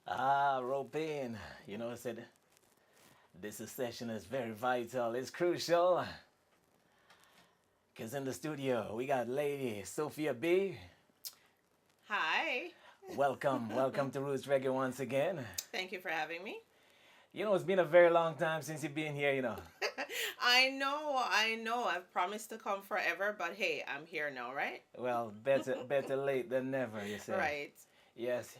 Ropin, I said this session is very vital. It's crucial because in the studio we got Lady Sophia B. Hi. Welcome to Roots Reggae once again. Thank you for having me. It's been a very long time since you've been here. I know. I've promised to come forever, but hey, I'm here now, right? Well, better late than never, you say. Right. Yes.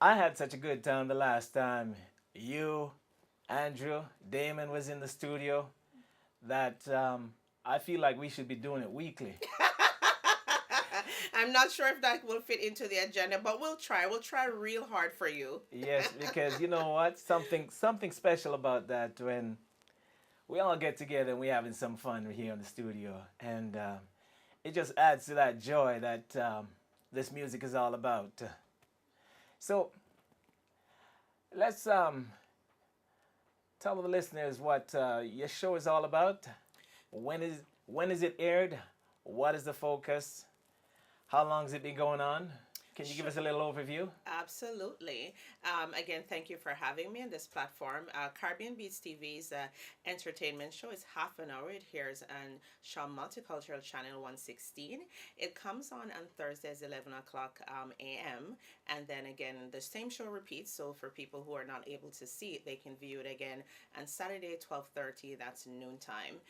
I had such a good time the last time you, Andrew, Damon was in the studio that I feel like we should be doing it weekly. I'm not sure if that will fit into the agenda, but we'll try. We'll try real hard for you. Yes, because you know what? Something special about that when we all get together and we're having some fun here in the studio. And it just adds to that joy that this music is all about. So let's tell the listeners what your show is all about. When is it aired? What is the focus? How long has it been going on? Can you give us a little overview? Absolutely. Again, thank you for having me on this platform. CaribbeanBeats TV's entertainment show is half an hour. It airs on Shaw Multicultural Channel 116. It comes on Thursdays 11 o'clock a.m. And then again, the same show repeats. So for people who are not able to see it, they can view it again on Saturday 12:30. That's noontime.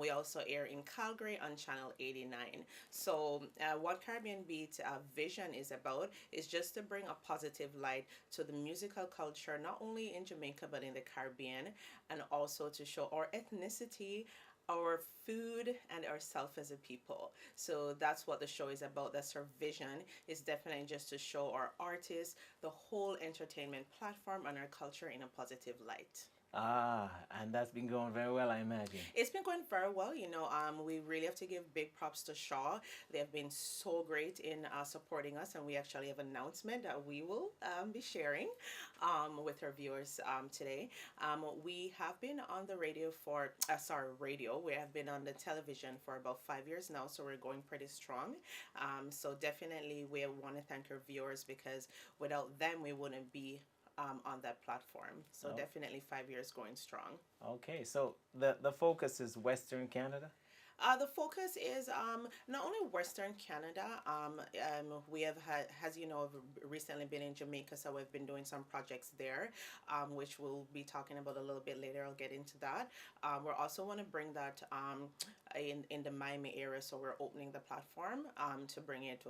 We also air in Calgary on Channel 89. So what CaribbeanBeats vision is about is just to bring a positive light to the musical culture, not only in Jamaica but in the Caribbean, and also to show our ethnicity, our food, and ourselves as a people. So that's what the show is about. That's our vision, is definitely just to show our artists, the whole entertainment platform, and our culture in a positive light. And that's been going very well, I imagine. It's been going very well. We really have to give big props to Shaw. They have been so great in supporting us, and we actually have an announcement that we will be sharing with our viewers today. We have been on the radio radio. We have been on the television for about 5 years now, so we're going pretty strong. So definitely we want to thank our viewers, because without them, we wouldn't be on that platform. So definitely 5 years going strong. Okay, so the focus is Western Canada? The focus is not only Western Canada. We have had, as you know, recently been in Jamaica, so we've been doing some projects there, which we'll be talking about a little bit later. I'll get into that. We also want to bring that in the Miami area, so we're opening the platform to bring it.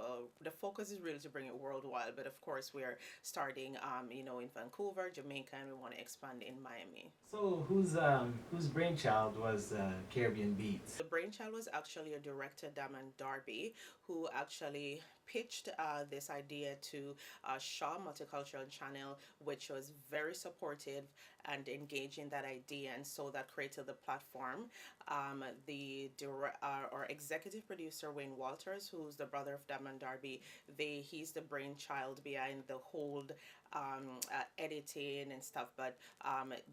The focus is really to bring it worldwide, but of course we're starting, in Vancouver, Jamaica, and we want to expand in Miami. So whose brainchild was CaribbeanBeats? The brainchild was actually a director, Damon Darby, who actually pitched this idea to Shaw Multicultural Channel, which was very supportive and engaged in that idea, and so that created the platform. Our executive producer, Wayne Walters, who's the brother of Damon Darby, he's the brainchild behind the whole editing and stuff, but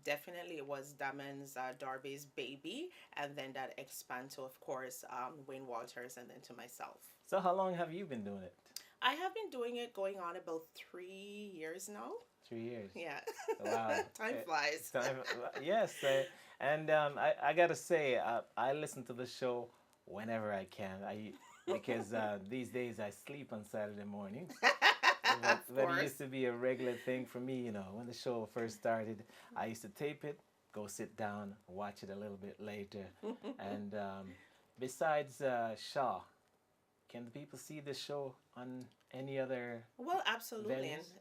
definitely it was Damon's Darby's baby, and then that expanded to, of course, Wayne Walters, and then to myself. So how long have you been doing it? I have been doing it going on about 3 years now. 3 years. Yeah. Wow. Time flies. Yes. And I gotta say, I listen to the show whenever I can. Because these days I sleep on Saturday mornings. But it used to be a regular thing for me, when the show first started. I used to tape it, go sit down, watch it a little bit later. And besides Shaw, can the people see the show on any other? Well, absolutely, venues?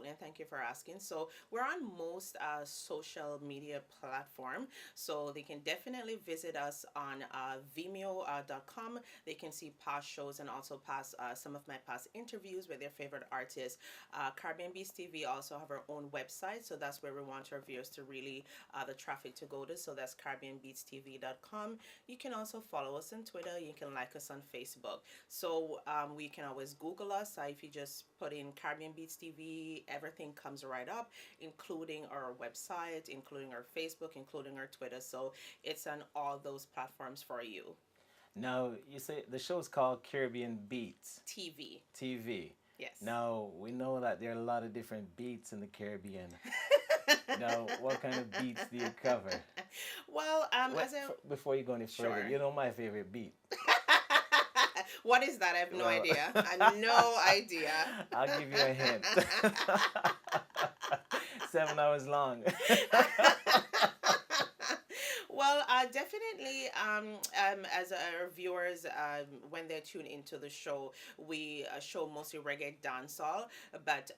And thank you for asking. So we're on most social media platform, so they can definitely visit us on Vimeo.com. They can see past shows and also some of my past interviews with their favorite artists. CaribbeanBeats TV also have our own website, so that's where we want our viewers to really the traffic to go to. So that's CaribbeanBeatsTV.com. You can also follow us on Twitter. You can like us on Facebook. So we can always Google us. If you just put in CaribbeanBeats TV, everything comes right up, including our website, including our Facebook, including our Twitter. So it's on all those platforms for you. Now, you say the show's called CaribbeanBeats TV. TV. Yes. Now, we know that there are a lot of different beats in the Caribbean. Now, what kind of beats do you cover? Well, What, as a before you go any further, sure. you know my favorite beat. What is that? I have no Well, idea. I have no idea. I'll give you a hint. 7 hours long. Well, definitely, as our viewers, when they tune into the show, we show mostly reggae dancehall, but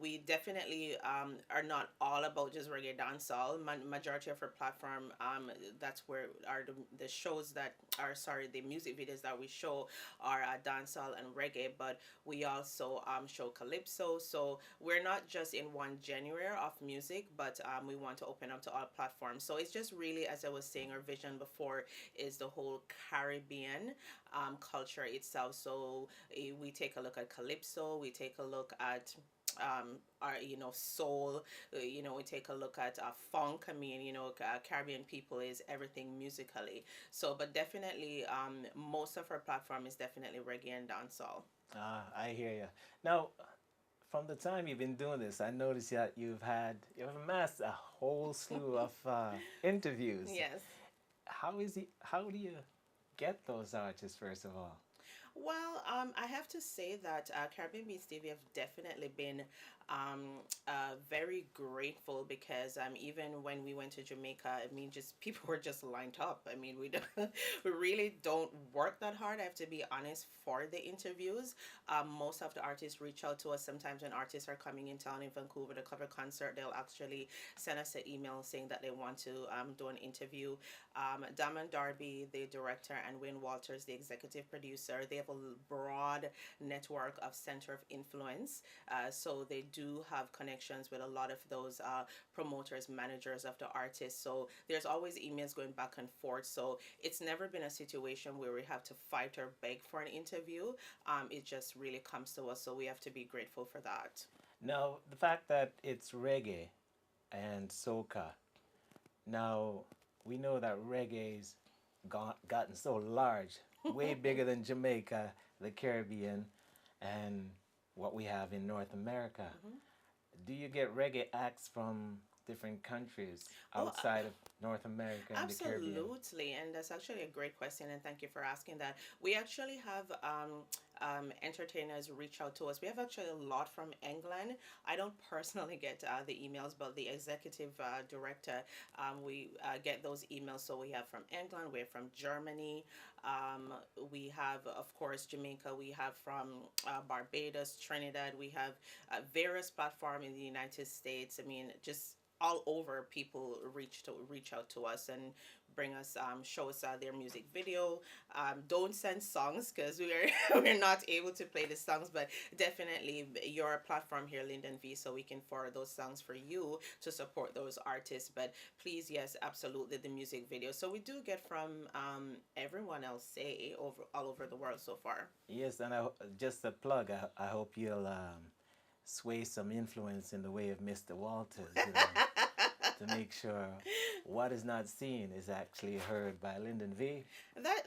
we definitely are not all about just reggae dancehall. Majority of our platform, that's where are the shows that are, sorry, the music videos that we show are dancehall and reggae, but we also show calypso. So we're not just in one genre of music, but we want to open up to all platforms. So it's just really, as I was saying, our vision before is the whole Caribbean culture itself. So we take a look at calypso, we take a look at our soul, we take a look at funk. I mean, Caribbean people is everything musically. So but definitely most of our platform is definitely reggae and dancehall. Ah, I hear you. Now, from the time you've been doing this, I noticed that you've amassed a whole slew of interviews. Yes. How do you get those artists, first of all? Well, I have to say that Caribbean Beats TV have definitely been very grateful because even when we went to Jamaica, I mean, just people were just lined up. I mean, we don't, we really don't work that hard. I have to be honest for the interviews. Most of the artists reach out to us. Sometimes when artists are coming in town in Vancouver to cover concert, they'll actually send us an email saying that they want to do an interview. Damon Darby, the director, and Wayne Walters, the executive producer, they have a broad network of center of influence. So they do have connections with a lot of those promoters, managers of the artists. So there's always emails going back and forth. So it's never been a situation where we have to fight or beg for an interview. It just really comes to us. So we have to be grateful for that. Now, the fact that it's reggae and soca. Now, we know that reggae's gotten so large, way bigger than Jamaica, the Caribbean, and what we have in North America. Mhm. Do you get reggae acts from different countries Oh, outside of North America and the Caribbean? absolutely, and that's actually a great question, and thank you for asking that. We actually have entertainers reach out to us. We have actually a lot from England. I don't personally get the emails, but the executive director, we get those emails. So we have from England, we have from Germany, um, we have, of course, Jamaica, we have from Barbados, Trinidad, we have various platforms in the United States. I mean, just all over people reach out to us and bring us show us their music video. Don't send songs because we're we're not able to play the songs, but definitely your platform here, Lynden V, so we can forward those songs for you to support those artists. But please, yes, absolutely, the music video. So we do get from everyone else, say, over all over the world so far. Yes, and just a plug. I hope you'll sway some influence in the way of Mr. Walters, to make sure what is not seen is actually heard by Lynden V.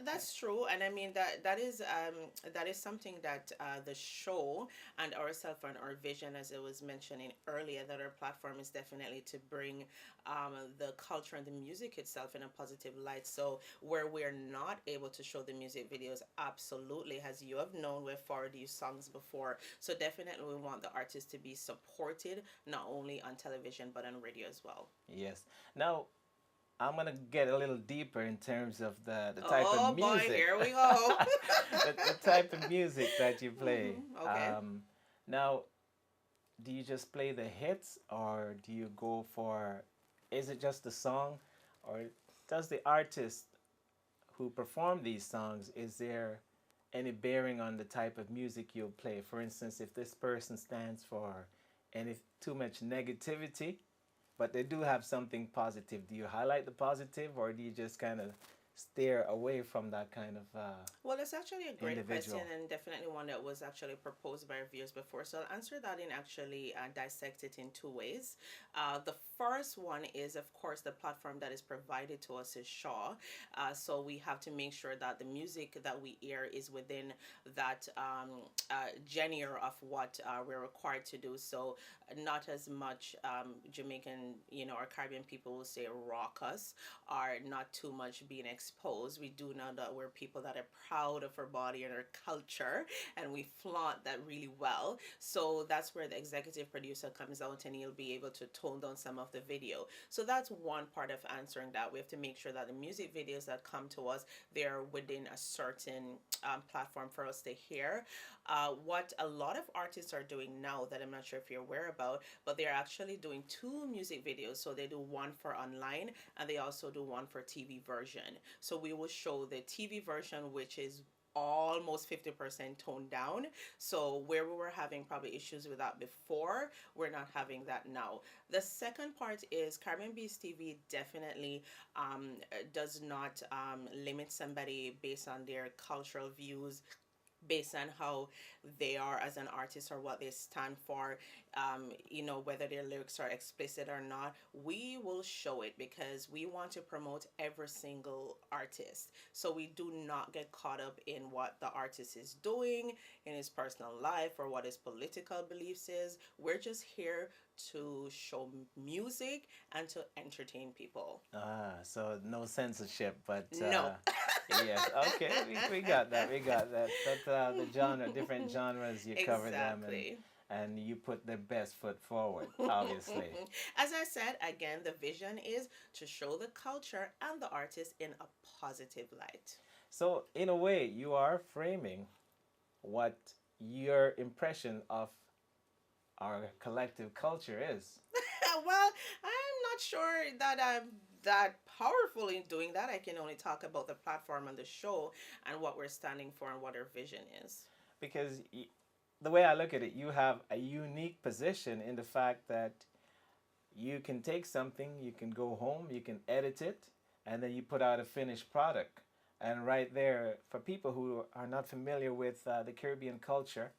That's true, and I mean that is something that the show and ourselves and our vision, as I was mentioning earlier, that our platform is definitely to bring the culture and the music itself in a positive light. So where we're not able to show the music videos, absolutely, as you have known, we've forwarded you songs before. So definitely, we want the artists to be supported not only on television but on radio as well. Yes. Now, I'm gonna get a little deeper in terms of the type Oh of boy, music, here we go. the type of music that you play. Okay. Now, do you just play the hits, or do you go for? Is it just the song, or does the artist who perform these songs, is there any bearing on the type of music you'll play? For instance, if this person stands for any too much negativity, but they do have something positive, do you highlight the positive, or do you just kind of steer away from that kind of Well, it's actually a great question individual? and definitely one that was actually proposed by our viewers before. So I'll answer that and actually dissect it in two ways. The first one is, of course, the platform that is provided to us is Shaw. So we have to make sure that the music that we hear is within that genre of what we're required to do. So not as much Jamaican, or Caribbean people will say rock us, are not too much being exposed. We do know that we're people that are proud of our body and our culture, and we flaunt that really well. So that's where the executive producer comes out and he'll be able to tone down some of the video. So that's one part of answering that. We have to make sure that the music videos that come to us, they're within a certain platform for us to hear. What a lot of artists are doing now that I'm not sure if you're aware about, but they're actually doing two music videos. So they do one for online and they also do one for TV version. So we will show the TV version, which is almost 50% toned down. So where we were having probably issues with that before, we're not having that now. The second part is Caribbean Beats TV definitely does not limit somebody based on their cultural views, based on how they are as an artist or what they stand for, whether their lyrics are explicit or not. We will show it because we want to promote every single artist. So we do not get caught up in what the artist is doing in his personal life or what his political beliefs is. We're just here to show music and to entertain people. So no censorship, but No. yes, okay, we got that, we got that. But the genre, different genres, you cover them, Exactly. and you put the best foot forward, obviously. As I said, again, the vision is to show the culture and the artist in a positive light. So in a way, you are framing what your impression of our collective culture is. Well, I'm not sure that I'm that powerful in doing that. I can only talk about the platform and the show and what we're standing for and what our vision is. Because the way I look at it, you have a unique position in the fact that you can take something, you can go home, you can edit it, and then you put out a finished product. And right there, for people who are not familiar with the Caribbean culture,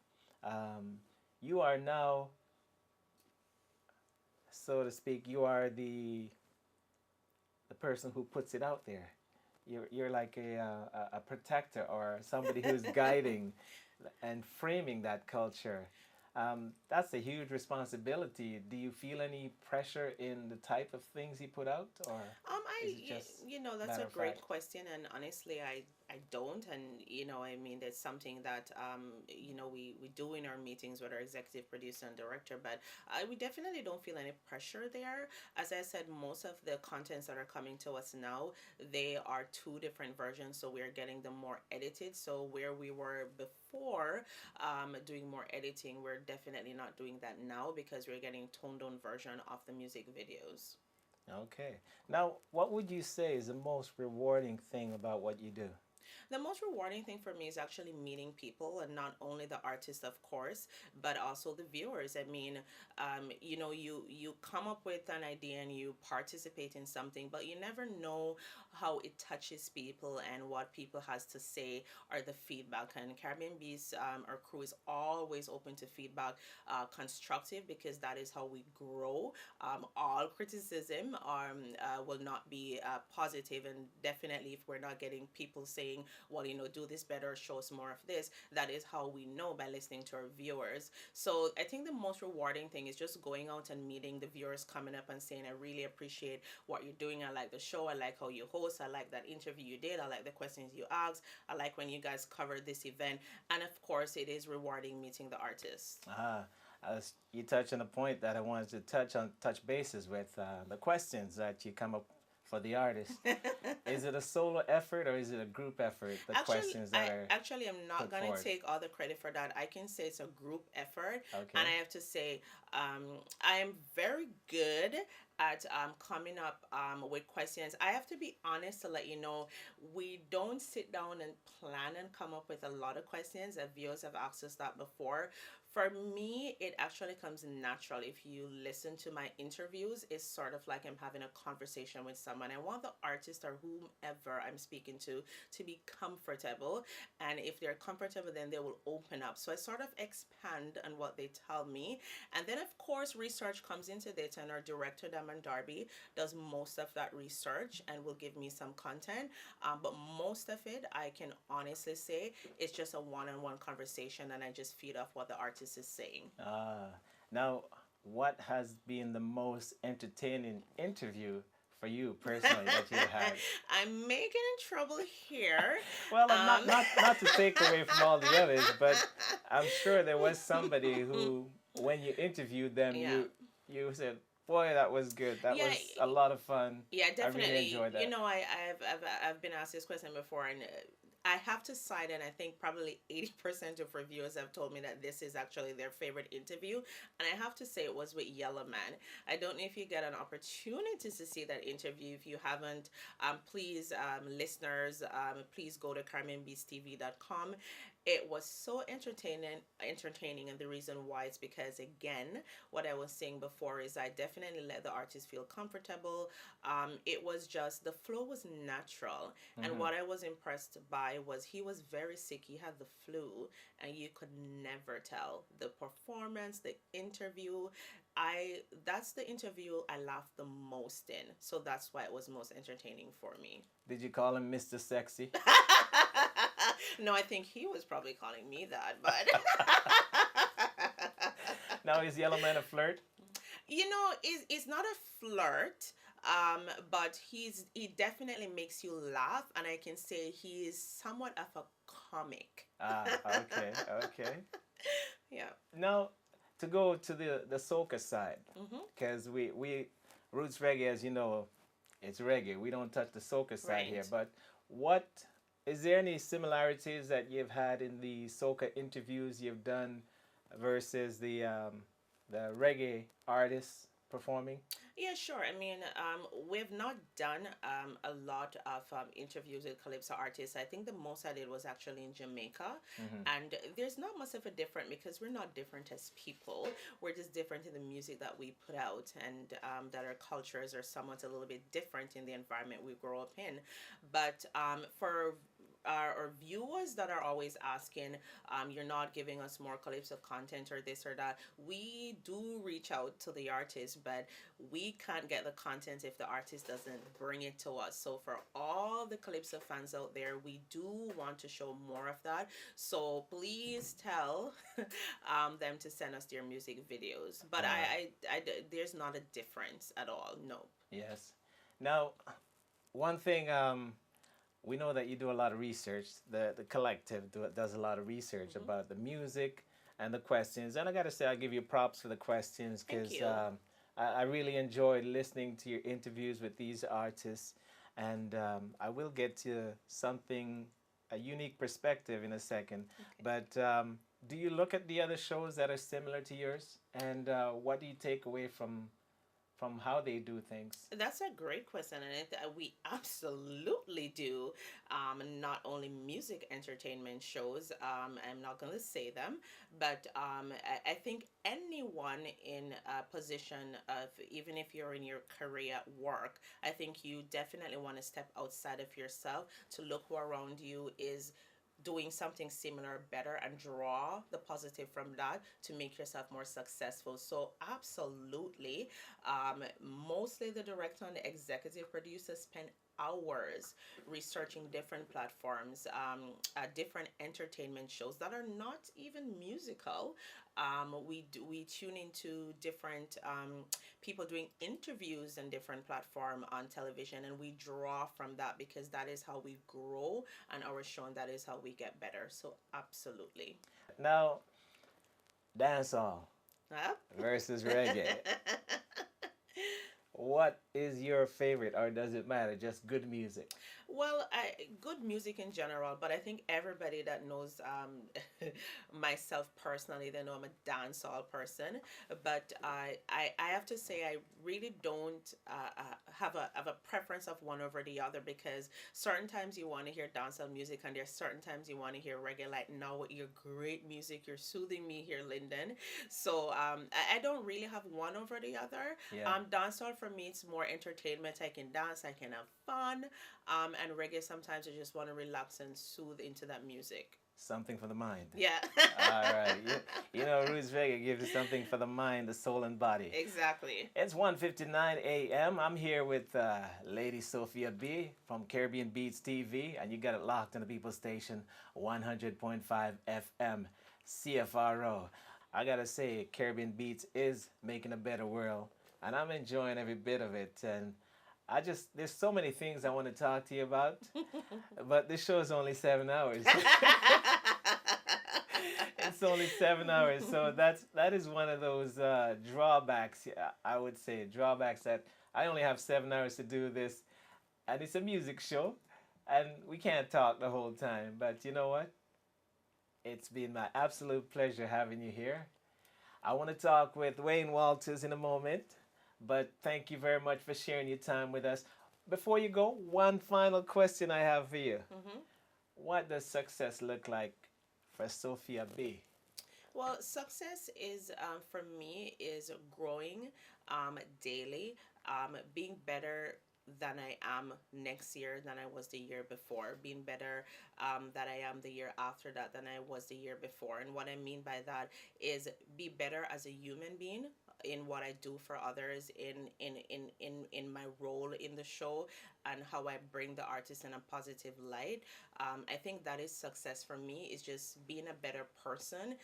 you are now, so to speak, you are the person who puts it out there. You're like a protector or somebody who's guiding and framing that culture. That's a huge responsibility. Do you feel any pressure in the type of things you put out, or is it just That's matter a of great fact? question, and honestly, I don't, and I mean, that's something that we do in our meetings with our executive producer and director, but we definitely don't feel any pressure there. As I said, most of the contents that are coming to us now, they are two different versions, so we're getting them more edited. So where we were before doing more editing, we're definitely not doing that now because we're getting toned down version of the music videos. Okay. Now, what would you say is the most rewarding thing about what you do? The most rewarding thing for me is actually meeting people, and not only the artists, of course, but also the viewers. I mean, you come up with an idea and you participate in something, but you never know how it touches people and what people has to say or the feedback. And Caribbean Beats, our crew is always open to feedback, constructive, because that is how we grow. All criticism will not be positive, and definitely if we're not getting people saying, well, do this better, show us more of this, that is how we know, by listening to our viewers. So I think the most rewarding thing is just going out and meeting the viewers, coming up and saying, I really appreciate what you're doing. I like the show. I like how you host. I like that interview you did. I like the questions you asked. I like when you guys covered this event. And of course, it is rewarding meeting the artists. You touch on a point that I wanted to touch bases with the questions that you come up for the artist. Is it a solo effort or is it a group effort? The questions that are Actually, I'm not put gonna forward. take all the credit for that. I can say it's a group effort, Okay. and I have to say, I am very good at coming up with questions. I have to be honest to let you know, we don't sit down and plan and come up with a lot of questions. Viewers have asked us that before. For me, it actually comes natural. If you listen to my interviews, it's sort of like I'm having a conversation with someone. I want the artist or whomever I'm speaking to be comfortable. And if they're comfortable, then they will open up. So I sort of expand on what they tell me. And then, of course, research comes into it, and our director, Daman Darby, does most of that research and will give me some content. But most of it, I can honestly say, it's just a one-on-one conversation, and I just feed off what the artist is saying. Now, what has been the most entertaining interview for you personally that you had? I'm making trouble here. Well, not to take away from all the others, but I'm sure there was somebody who, when you interviewed them, Yeah. you said, "Boy, that was good. That Yeah, was a lot of fun. Yeah, I really definitely. enjoyed that." You know, I've been asked this question before, and I have to cite, and I think probably 80% of reviewers have told me that this is actually their favorite interview. And I have to say it was with Yellow Man. I don't know if you get an opportunity to see that interview. If you haven't, please, listeners, please go to CaribbeanBeatsTV.com. It was so entertaining, and the reason why is because, again, what I was saying before is I definitely let the artist feel comfortable. It was just, the flow was natural. And what I was impressed by was he was very sick. He had the flu, and you could never tell. The performance, the interview, that's the interview I laughed the most in. So that's why it was most entertaining for me. Did you call him Mr. Sexy? No, I think he was probably calling me that, but Now, is Yellow Man a flirt? you know, it's not a flirt. But he definitely makes you laugh, and I can say he is somewhat of a comic. Okay, okay. Yeah. Now, to go to the soca side, because we Roots Reggae, as you know, it's reggae. We don't touch the soca side here. Right. But what is there any similarities that you've had in the soca interviews you've done versus the reggae artists performing? Yeah, sure. I mean, we've not done a lot of interviews with calypso artists. I think the most I did was actually in Jamaica. And there's not much of a difference because we're not different as people. We're just different in the music that we put out, and that our cultures are somewhat a little bit different in the environment we grow up in. But for our viewers that are always asking, you're not giving us more calypso content or this or that, we do reach out to the artist, but we can't get the content if the artist doesn't bring it to us. So for all the calypso fans out there, we do want to show more of that. So please tell them to send us their music videos. But there's not a difference at all. No. Yes. Now, one thing, we know that you do a lot of research. The collective does a lot of research about the music and the questions. And I got to say, I give you props for the questions because I really enjoyed listening to your interviews with these artists. And I will get to a unique perspective in a second. Okay. But do you look at the other shows that are similar to yours? And what do you take away from how they do things? That's a great question, and we absolutely do. Not only music entertainment shows, I'm not going to say them, but I think anyone in a position of, even if you're in your career at work, I think you definitely want to step outside of yourself to look who around you is doing something similar better and draw the positive from that to make yourself more successful. So absolutely, mostly the director and the executive producer spend hours researching different platforms, different entertainment shows that are not even musical. We tune into different people doing interviews on different platform on television, and we draw from that because that is how we grow on our show, and that is how we get better. So absolutely. Now, dancehall Huh? versus reggae. what is your favorite, or does it matter? Just good music. Well, good music in general, but I think everybody that knows myself personally, they know I'm a dancehall person. But I have to say, I really don't have a preference of one over the other, because certain times you want to hear dancehall music, and there's certain times you want to hear reggae. Like now, with your great music, you're soothing me here, Lyndon. So I don't really have one over the other. Yeah. Dancehall for me, it's more entertainment. I can dance, I can have fun. And reggae, sometimes I just want to relax and soothe into that music. Something for the mind. Yeah. All right. You know, Roots Reggae gives you something for the mind, the soul, and body. Exactly. It's 1:59 a.m. I'm here with Lady Sophia B from CaribbeanBeats TV, and you got it locked on the People Station, 100.5 FM, CFRO. I got to say, Caribbean Beats is making a better world, and I'm enjoying every bit of it. And there's so many things I want to talk to you about, but this show is only 7 hours. It's only 7 hours, so that is one of those drawbacks. I would say drawbacks, that I only have 7 hours to do this, and it's a music show, and we can't talk the whole time. But you know what? It's been my absolute pleasure having you here. I want to talk with Wayne Walters in a moment, but thank you very much for sharing your time with us. Before you go, one final question I have for you. Mm-hmm. What does success look like for Sophia B? Well, success is, for me, is growing daily, being better than I am next year than I was the year before, being better that I am the year after that than I was the year before. And what I mean by that is be better as a human being in what I do for others, in my role in the show, and how I bring the artist in a positive light. I think that is success for me, is just being a better person.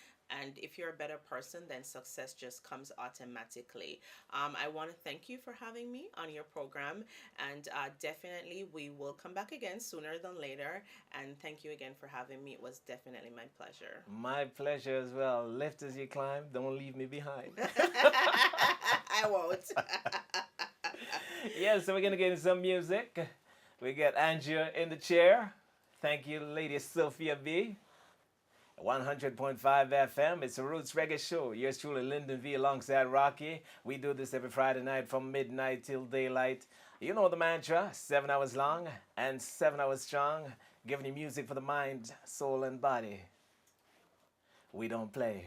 And if you're a better person, then success just comes automatically. I want to thank you for having me on your program, and definitely we will come back again sooner than later. And thank you again for having me. It was definitely my pleasure. My pleasure as well. Lift as you climb, don't leave me behind. I won't. Yeah, so we're going to get into some music. We got Andrea in the chair. Thank you, Lady Sophia B. 100.5 FM. It's a Roots Reggae Show. Yours truly, Lynden V, alongside Rocky. We do this every Friday night from midnight till daylight. You know the mantra, 7 hours long and 7 hours strong, giving you music for the mind, soul, and body. We don't play.